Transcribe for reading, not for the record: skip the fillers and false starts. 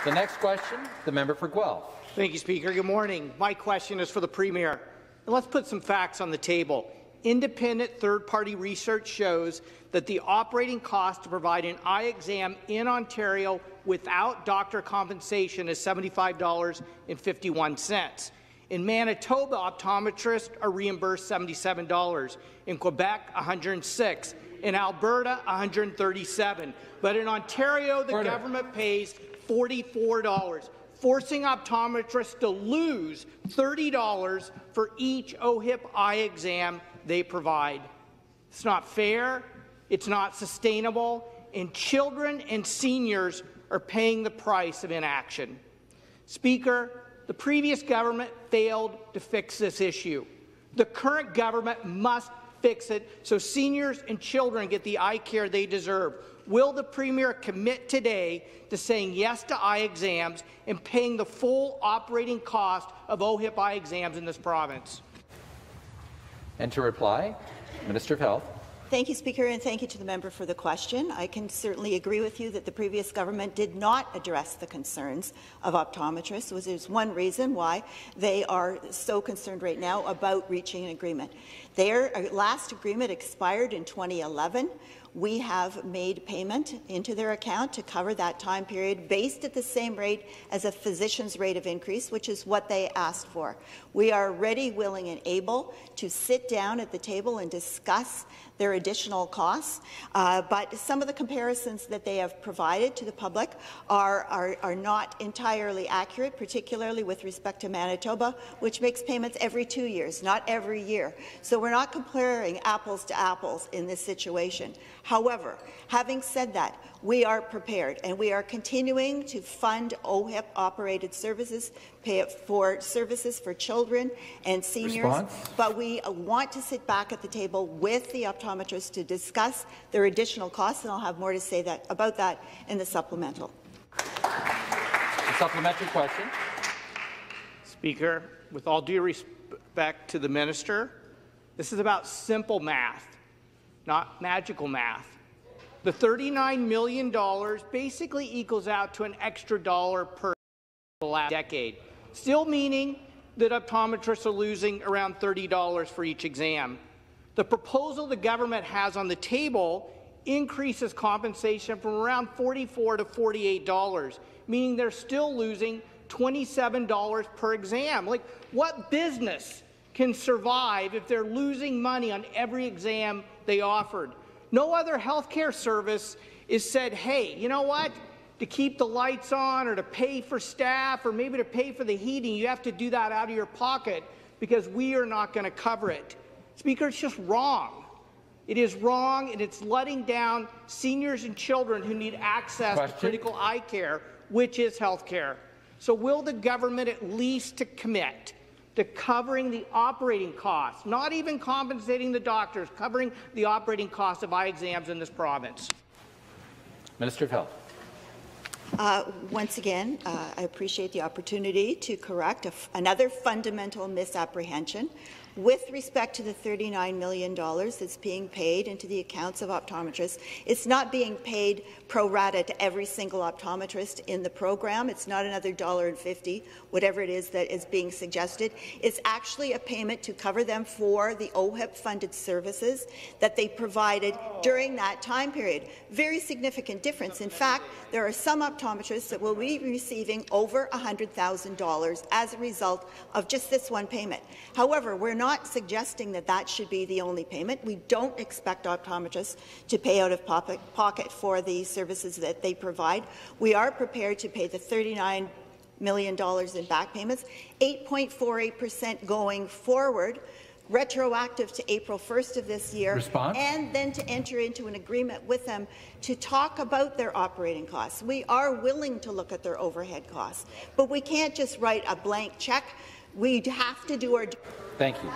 The next question, the member for Guelph. Thank you, Speaker. Good morning. My question is for the Premier. And let's put some facts on the table. Independent third-party research shows that the operating cost to provide an eye exam in Ontario without doctor compensation is $75.51. In Manitoba, optometrists are reimbursed $77. In Quebec, $106. In Alberta, $137. But in Ontario, the government pays $44, forcing optometrists to lose $30 for each OHIP eye exam they provide. It's not fair, it's not sustainable, and children and seniors are paying the price of inaction. Speaker, the previous government failed to fix this issue. The current government must fix it so seniors and children get the eye care they deserve. Will the Premier commit today to saying yes to eye exams and paying the full operating cost of OHIP eye exams in this province? And to reply, Minister of Health. Thank you, Speaker, and thank you to the member for the question. I can certainly agree with you that the previous government did not address the concerns of optometrists. There's one reason why they are so concerned right now about reaching an agreement. Their last agreement expired in 2011. We have made payment into their account to cover that time period based at the same rate as a physician's rate of increase, which is what they asked for. We are ready, willing, and able to sit down at the table and discuss their additional costs, but some of the comparisons that they have provided to the public are not entirely accurate, particularly with respect to Manitoba, which makes payments every 2 years, not every year. So we're not comparing apples to apples in this situation. However, having said that, we are prepared, and we are continuing to fund OHIP-operated services, pay for services for children and seniors. Response? But we want to sit back at the table with the optometrists to discuss their additional costs, and I'll have more to say about that in the supplemental. The supplementary question. Speaker, with all due respect to the minister, this is about simple math, not magical math. The $39 million basically equals out to an extra dollar per last decade, still meaning that optometrists are losing around $30 for each exam. The proposal the government has on the table increases compensation from around $44 to $48, meaning they're still losing $27 per exam. Like, what business can survive if they're losing money on every exam they offered? No other healthcare service is said, hey, you know what? To keep the lights on or to pay for staff or maybe to pay for the heating, you have to do that out of your pocket because we are not going to cover it. Speaker, it's just wrong. It is wrong, and it's letting down seniors and children who need access to critical eye care, which is health care. So will the government at least to commit to covering the operating costs, not even compensating the doctors, covering the operating costs of eye exams in this province? Minister of Health. Once again, I appreciate the opportunity to correct another fundamental misapprehension. With respect to the $39 million that's being paid into the accounts of optometrists, it's not being paid pro rata to every single optometrist in the program. It's not another $1.50, whatever it is that is being suggested. It's actually a payment to cover them for the OHIP-funded services that they provided during that time period. Very significant difference. In fact, there are some optometrists that will be receiving over $100,000 as a result of just this one payment. However, we're not suggesting that that should be the only payment. We don't expect optometrists to pay out of pocket for the services that they provide. We are prepared to pay the $39 million in back payments, 8.48% going forward, retroactive to April 1st of this year. Response? And then to enter into an agreement with them to talk about their operating costs. We are willing to look at their overhead costs, but we can't just write a blank check. We have to do our... Thank you.